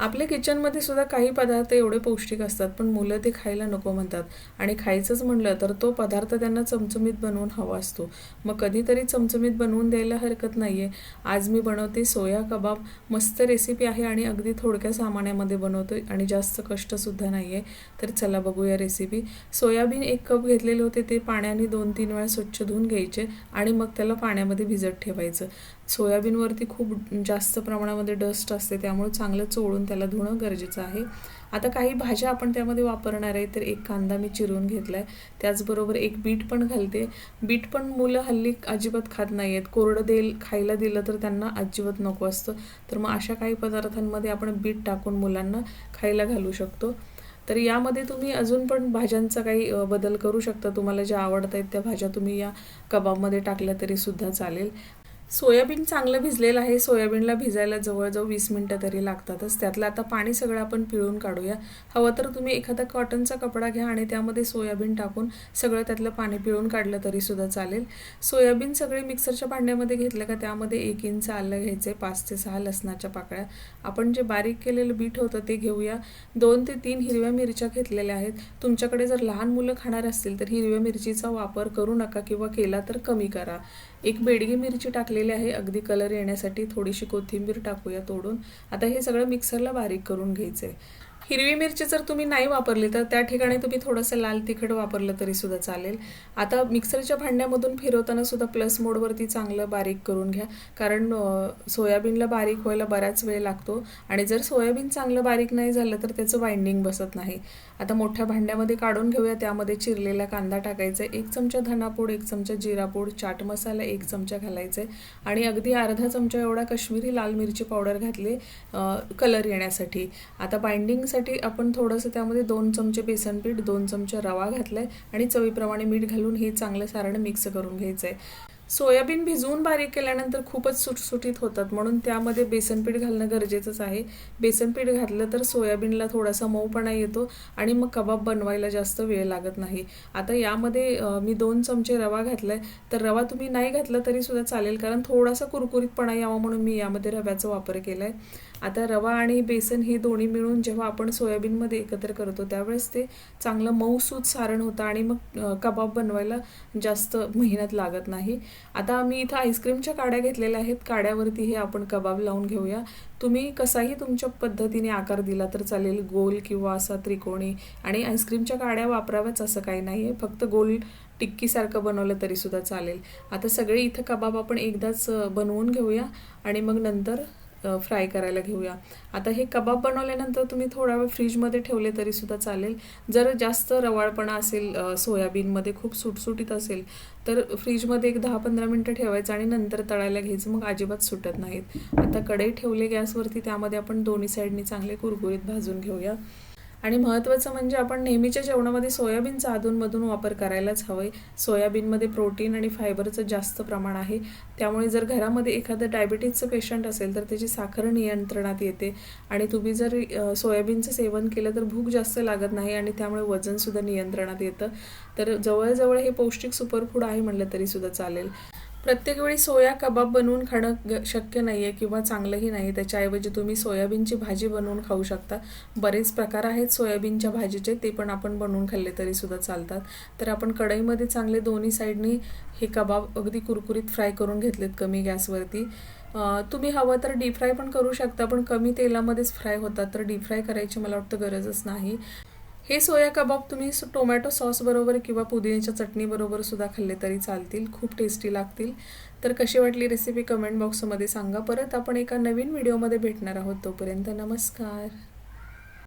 आपल्या किचनमध्ये सुद्धा काही पदार्थ एवढे पौष्टिक असतात, पण मुलं ते खायला नको म्हणतात आणि खायचंच म्हणलं तर तो पदार्थ त्यांना चमचमीत बनवून हवा असतो. मग कधीतरी चमचमीत बनवून द्यायला हरकत नाही आहे. आज मी बनवते सोया कबाब. मस्त रेसिपी आहे आणि अगदी थोडक्या सामान्यामध्ये बनवतो आणि जास्त कष्टसुद्धा नाही आहे. तर चला बघूया रेसिपी. सोयाबीन 1 कप घेतलेले होते, ते पाण्याने 2-3 वेळा स्वच्छ धुवून घ्यायचे आणि मग त्याला पाण्यामध्ये भिजत ठेवायचं. सोयाबीनवरती खूप जास्त प्रमाणामध्ये डस्ट असते, त्यामुळे चांगलं चोळून त्याला धुणं गरजेचं आहे. आता काही भाज्या आपण त्यामध्ये वापरणार आहे, तर 1 कांदा मी चिरून घेतला आहे. त्याचबरोबर 1 बीट पण घालते. बीट पण मुलं हल्ली अजिबात खात नाही आहेत. कोरडं खायला दिलं तर त्यांना अजिबात नको असतं. तर मग अशा काही पदार्थांमध्ये आपण बीट टाकून मुलांना खायला घालू शकतो. तर यामध्ये तुम्ही अजून पण भाज्यांचा काही बदल करू शकता. तुम्हाला ज्या आवडत आहेत त्या भाज्या तुम्ही या कबाबमध्ये टाकल्या तरीसुद्धा चालेल. सोयाबीन चांगलं भिजलेलं आहे. सोयाबीनला भिजायला जवळजवळ 20 मिनटं तरी लागतातच. त्यातलं आता पाणी सगळं आपण पिळून काढूया. हवं तर तुम्ही एखादा कॉटनचा कपडा घ्या आणि त्यामध्ये सोयाबीन टाकून सगळं त्यातलं पाणी पिळून काढलं तरीसुद्धा चालेल. सोयाबीन सगळे मिक्सरच्या भांड्यामध्ये घेतलं का त्यामध्ये 1 इंच आलं घ्यायचं आहे, 5 ते 6 लसणाच्या पाकळ्या. आपण जे बारीक केलेलं बीट होतं ते घेऊया. 2 ते 3 हिरव्या मिरच्या घेतलेल्या आहेत. तुमच्याकडे जर लहान मुलं खाणार असतील तर हिरव्या मिरचीचा वापर करू नका किंवा केला तर कमी करा. 1 बेडगी मिरची टाकलेली आहे अगदी कलर येण्यासाठी. थोडीशी कोथिंबीर टाकूया तोडून. आता हे सगळं मिक्सरला बारीक करून घ्यायचं आहे. हिरवी मिरची जर तुम्ही नाही वापरली तर त्या ठिकाणी तुम्ही थोडंसं लाल तिखट वापरलं तरीसुद्धा चालेल. आता मिक्सरच्या भांड्यामधून फिरवताना सुद्धा प्लस मोडवरती चांगलं बारीक करून घ्या, कारण सोयाबीनला बारीक व्हायला बराच वेळ लागतो आणि जर सोयाबीन चांगलं बारीक नाही झालं तर त्याचं बाइंडिंग बसत नाही. आता मोठ्या भांड्यामध्ये काढून घेऊया. त्यामध्ये चिरलेला कांदा टाकायचा आहे, 1 चमचा धनापूड, 1 चमचा जिरापूड, चाट मसाला 1 चमचा घालायचा आहे आणि अगदी अर्धा चमचा एवढा काश्मीरी लाल मिरची पावडर घातली कलर येण्यासाठी. आता बाइंडिंगसाठी आपण थोडंसं त्यामध्ये 2 चमचे बेसन पीठ, 2 चमचे रवा घातला आहे आणि चवीप्रमाणे मीठ घालून हे चांगलं सारण मिक्स करून घ्यायचं आहे. सोयाबीन भिजवून बारीक केल्यानंतर खूपच सुटसुटीत होतात, म्हणून त्यामध्ये बेसन पीठ घालणं गरजेचंच आहे. बेसन पीठ घातलं तर सोयाबीनला थोडासा मऊपणा येतो आणि मग कबाब बनवायला जास्त वेळ लागत नाही. आता यामध्ये मी 2 चमचे रवा घातला आहे. तर रवा तुम्ही नाही घातला तरीसुद्धा चालेल, कारण थोडासा कुरकुरीतपणा यावा म्हणून मी यामध्ये रव्याचा वापर केला आहे. आता रवा आणि बेसन हे दोन्ही मिळून जेव्हा आपण सोयाबीनमध्ये एकत्र करतो त्यावेळेस ते चांगलं मऊसूत सारण होतं आणि मग कबाब बनवायला जास्त मेहनत लागत नाही. आता मी इथं आईस्क्रीमच्या काड्या घेतलेल्या आहेत. काड्यावरती हे आपण कबाब लावून घेऊया. तुम्ही कसाही तुमच्या पद्धतीने आकार दिला तर चालेल, गोल किंवा असा त्रिकोणी. आणि आईस्क्रीमच्या काड्या वापराव्याच असं काही नाही आहे, फक्त गोल टिक्कीसारखं बनवलं तरीसुद्धा चालेल. आता सगळे इथं कबाब आपण एकदाच बनवून घेऊया आणि मग नंतर फ्राय करायला घेऊया. आता हे कबाब बनवल्यानंतर तुम्ही थोडा वेळ फ्रीजमध्ये ठेवले तरीसुद्धा चालेल. जर जास्त रवाळपणा असेल, सोयाबीनमध्ये खूप सुटसुटीत असेल तर फ्रीजमध्ये एक 10-15 मिनटं ठेवायचं आणि नंतर तळायला घ्यायचं, मग अजिबात सुटत नाहीत. आता कढई ठेवले गॅसवरती, त्यामध्ये आपण दोन्ही साईडनी चांगले कुरकुरीत भाजून घेऊया. आणि महत्त्वाचं म्हणजे आपण नेहमीच्या जेवणामध्ये सोयाबीनचा अधूनमधून वापर करायलाच हवं. सोयाबीनमध्ये प्रोटीन आणि फायबरचं जास्त प्रमाण आहे, त्यामुळे जर घरामध्ये एखादं डायबिटीजचं पेशंट असेल तर त्याची साखर नियंत्रणात येते आणि तुम्ही जर सोयाबीनचं सेवन केलं तर भूक जास्त लागत नाही आणि त्यामुळे वजनसुद्धा नियंत्रणात येतं. तर जवळजवळ हे पौष्टिक सुपरफूड आहे म्हटलं तरीसुद्धा चालेल. प्रत्येक वेळी सोया कबाब बनवून खाणं शक्य नाही आहे किंवा चांगलंही नाही. त्याच्याऐवजी तुम्ही सोयाबीनची भाजी बनवून खाऊ शकता. बरेच प्रकार आहेत सोयाबीनच्या भाजीचे, ते पण आपण बनवून खाल्ले तरीसुद्धा चालतात. तर आपण कढईमध्ये चांगले दोन्ही साईडनी हे कबाब अगदी कुरकुरीत फ्राय करून घेतलेत कमी गॅसवरती. तुम्ही हवं तर डीप फ्राय पण करू शकता, पण कमी तेलामध्येच फ्राय होतात, तर डीप फ्राय करायची मला वाटतं गरजच नाही. हे सोया कबाब तुम्ही टोमॅटो सॉस बरोबर किंवा पुदिन्याच्या चटणी बरोबर सुद्धा खाल्ले तरी चालतील, खूप टेस्टी लागतील. तर कशी वाटली रेसिपी कमेंट बॉक्समध्ये सांगा. परत आपण एका नवीन व्हिडिओमध्ये भेटणार आहोत. तोपर्यंत नमस्कार.